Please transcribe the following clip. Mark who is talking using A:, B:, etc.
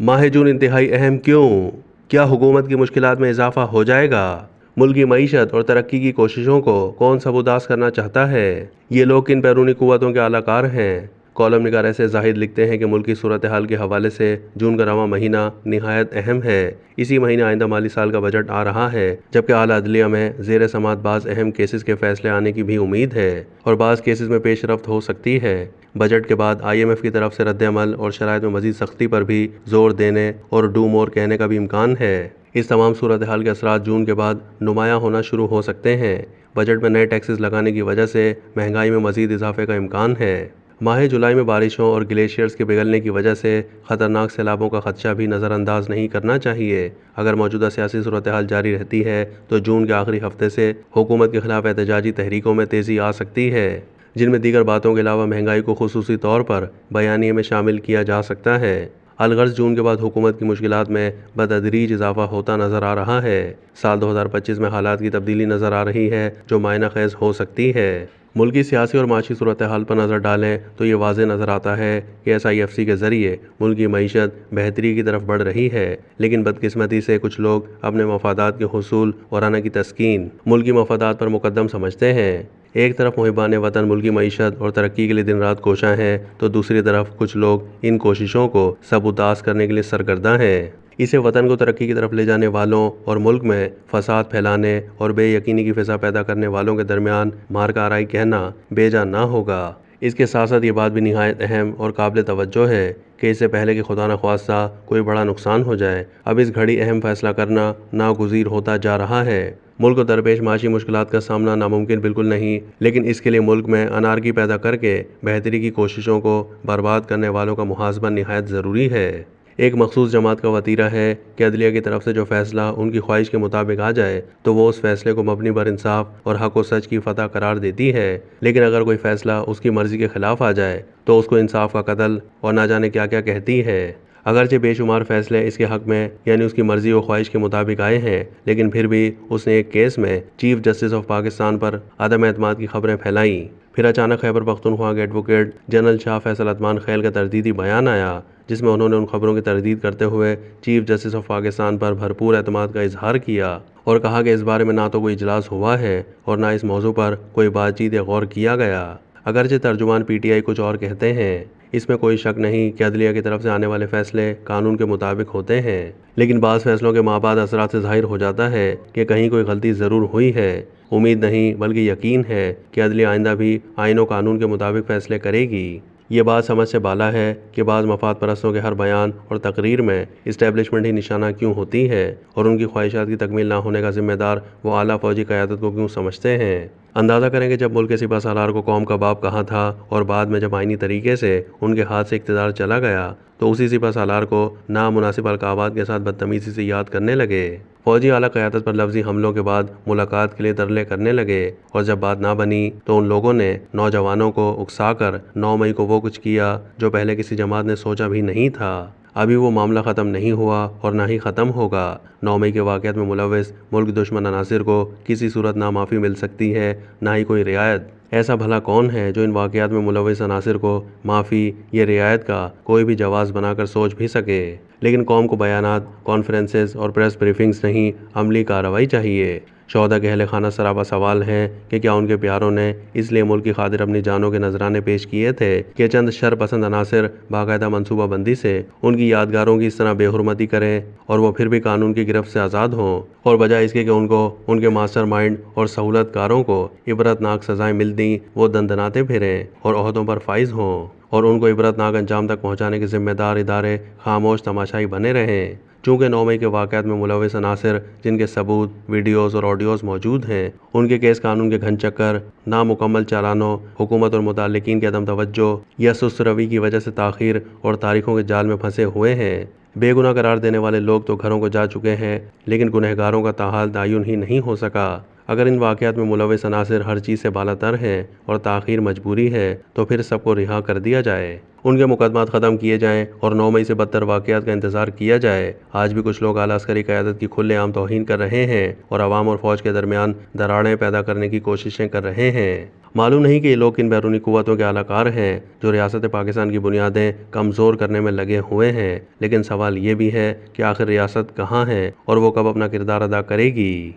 A: माह जून इंतहाई अहम क्यों? क्या हुकूमत की मुश्किलात में इजाफा हो जाएगा? मुल्क की मईशत और तरक्की की कोशिशों को कौन सबुदास करना चाहता है? ये लोग किन बैरूनी कुव्वतों के आलाकार हैं? कॉलम निगार ऐसे जाहिद लिखते हैं कि मुल्क की सूरत हाल के हवाले से जून का रवां महीना निहायत अहम है। इसी महीने आइंदा माली साल का बजट आ रहा है, जबकि आला अदलिया में ज़ेर समात बाज़ अहम केसेस के फैसले आने की भी उम्मीद है और बाज़ केसेस में पेशरफ्त हो सकती है। बजट के बाद IMF की तरफ से रद्द-ए-अमल और शराइत में मज़ीद सख्ती पर भी जोर देने और डू मोर कहने का भी इम्कान है। इस तमाम सूरत हाल के असरात जून के बाद नुमायाँ होना शुरू हो सकते हैं। बजट में नए टैक्सेस लगाने की वजह से महंगाई में मज़ीद इजाफे का इम्कान है। माह जुलाई में बारिशों और ग्लेशियर्स के पिघलने की वजह से ख़तरनाक सैलाबों का खदशा भी नज़रअंदाज नहीं करना चाहिए। अगर मौजूदा सियासी सूरत हाल जारी रहती है तो जून के आखिरी हफ्ते से हुकूमत के खिलाफ एहतजाजी तहरीकों में तेज़ी आ सकती है, जिनमें दीगर बातों के अलावा महंगाई को खुसूसी तौर पर बयानिए में शामिल किया जा सकता है। अलगर्ज जून के बाद हुकूमत की मुश्किलात में बतदरीज इजाफा होता नज़र आ रहा है। साल 2025 में हालात की तब्दीली नज़र आ रही है जो मायना खेज हो सकती है। मुल्क की सियासी और माशी सूरत हाल पर नज़र डालें तो ये वाज़े नज़र आता है कि SIFC के ज़रिए मुल्क की मईशत बेहतरी की तरफ बढ़ रही है, लेकिन बदकिस्मती से कुछ लोग अपने मफादात के हुसूल और आना की तस्कीन मुल्की मफादात पर मुकद्दम समझते हैं। एक तरफ मुहिबान वतन मुल्की मईशत और तरक्की के लिए दिन रात कोशां हैं, तो दूसरी तरफ कुछ लोग इन कोशिशों को सबूतास करने के लिए सरगर्दा हैं। इसे वतन को तरक्की की तरफ ले जाने वालों और मुल्क में फसाद फैलाने और बेयकीनी की फ़िज़ा पैदा करने वालों के दरमियान मार्का आराई कहना बेजा ना होगा। इसके साथ साथ ये बात भी निहायत अहम और काबिल तवज्जो है कि इससे पहले कि खुदा न ख्वास्ता कोई बड़ा नुकसान हो जाए, अब इस घड़ी अहम फैसला करना नागुज़ीर होता जा रहा है। मुल्क को दरपेश माशी मुश्किलात का सामना नामुमकिन बिल्कुल नहीं, लेकिन इसके लिए मुल्क में अनारकी पैदा करके बेहतरी की कोशिशों को बर्बाद करने वालों का मुहासबा निहायत ज़रूरी है। एक मखसूस जमात का वतीरा है कि अदलिया की तरफ से जो फैसला उनकी ख्वाहिश के मुताबिक आ जाए तो वो उस फैसले को मबनी बर इंसाफ और हक व सच की फतह करार देती है, लेकिन अगर कोई फैसला उसकी मर्ज़ी के ख़िलाफ़ आ जाए तो उसको इंसाफ का कत्ल और ना जाने क्या क्या कहती है। अगरचे बेशुमार फैसले इसके हक़ में यानी उसकी मर्ज़ी व ख्वाहिश के मुताबिक आए हैं, लेकिन फिर भी उसने एक केस में चीफ जस्टिस ऑफ पाकिस्तान पर अदम एतमाद की खबरें फैलाईं। फिर अचानक खैबर पख्तूनख्वा के एडवोकेट जनरल शाह फैसल अतमान खैल का तरदीदी बयान आया, जिसमें उन्होंने उन खबरों की तरदीद करते हुए चीफ जस्टिस ऑफ पाकिस्तान पर भरपूर एतमाद का इजहार किया और कहा कि इस बारे में ना तो कोई इजलास हुआ है और ना इस मौजू पर कोई बातचीत या गौर किया गया। अगरचे तर्जुमान PTI कुछ और कहते हैं। इसमें कोई शक नहीं कि अदलिया की तरफ से आने वाले फैसले कानून के मुताबिक होते हैं, लेकिन बाज़ फैसलों के माबाद असरात से ज़ाहिर हो जाता है कि कहीं कोई गलती ज़रूर हुई है। उम्मीद नहीं बल्कि यकीन है कि अदलिया आइंदा भी आईन और कानून के मुताबिक फ़ैसले करेगी। ये बात समझ से बाला है कि बाज़ मफाद परस्तों के हर बयान और तकरीर में इस्टेब्लिशमेंट ही निशाना क्यों होती है और उनकी ख्वाहिशात की तकमील ना होने का ज़िम्मेदार वो आला फ़ौजी क़यादत को क्यों समझते हैं। अंदाज़ा करें कि जब मुल्क के सिपह सालार को कौम का बाप कहा था और बाद में जब आइनी तरीके से उनके हाथ से इक़्तिदार चला गया तो उसी सिपह सालार को नामुनासिब अलक़ाबात के साथ बदतमीज़ी से याद करने लगे। फ़ौजी आला क़यादत पर लफ्ज़ी हमलों के बाद मुलाकात के लिए तरले करने लगे और जब बात ना बनी तो उन लोगों ने नौजवानों को उकसाकर 9 मई को वो कुछ किया जो पहले किसी जमात ने सोचा भी नहीं था। अभी वो मामला ख़त्म नहीं हुआ और ना ही ख़त्म होगा। 9 मई के वाक़यात में मुलव्वस मुल्क दुश्मन अनासिर को किसी सूरत ना माफ़ी मिल सकती है, ना ही कोई रियायत। ऐसा भला कौन है जो इन वाक़यात में मुलव्वस अनासिर को माफ़ी या रियायत का कोई भी जवाज़ बनाकर सोच भी सके। लेकिन कौम को बयानात, कॉन्फ्रेंसेस और प्रेस ब्रीफिंग्स नहीं, अमली कार्रवाई चाहिए। शोहदा के अहले खाना सरापा सवाल है कि क्या उनके प्यारों ने इसलिए मुल्क की खातिर अपनी जानों के नजराने पेश किए थे कि चंद शर पसंद अनासिर बाकायदा मनसूबाबंदी से उनकी यादगारों की इस तरह बेहुरमती करें और वो फिर भी कानून की गिरफ्त से आज़ाद हों, और बजाय इसके कि उनको उनके मास्टर माइंड और सहूलतकारों को इबरतनाक सज़ाएं मिल दी वो दंदनाते फिरें और ओहदों पर फाइज हों और उनको इबरतनाक अंजाम तक पहुँचाने के ज़िम्मेदार इदारे खामोश तमाशाई बने रहें। चूँकि 9 मई के वाक़यात में मुलव्वस अनासिर जिनके सबूत, वीडियोज़ और ऑडियोज़ मौजूद हैं, उनके केस कानून के घन चक्कर, नामुकम्मल चालानों, हुकूमत और मुताल्लिकीन की अदम तवज्जो या सुस्त रवि की वजह से ताख़ीर और तारीखों के जाल में फंसे हुए हैं। बेगुनाह करार देने वाले लोग तो घरों को जा चुके हैं, लेकिन गुनहगारों का ताहाल तयन ही नहीं हो सका। अगर इन वाक़यात में मुलव्वस अनासिर हर चीज़ से बालातर हैं और ताख़ीर मजबूरी है तो फिर सबको रिहा कर दिया जाए, उनके मुकदमात ख़त्म किए जाएँ और 9 मई से बदतर वाक़यात का इंतज़ार किया जाए। आज भी कुछ लोग आला अस्करी क़यादत की खुलेआम तौहीन कर रहे हैं और अवाम और फ़ौज के दरमियान दरारें पैदा करने की कोशिशें कर रहे हैं। معلوم نہیں کہ یہ لوگ کن بیرونی قوتوں کے اعلی کار ہیں جو ریاست پاکستان کی بنیادیں کمزور کرنے میں لگے ہوئے ہیں، لیکن سوال یہ بھی ہے کہ آخر ریاست کہاں ہے اور وہ کب اپنا کردار ادا کرے گی۔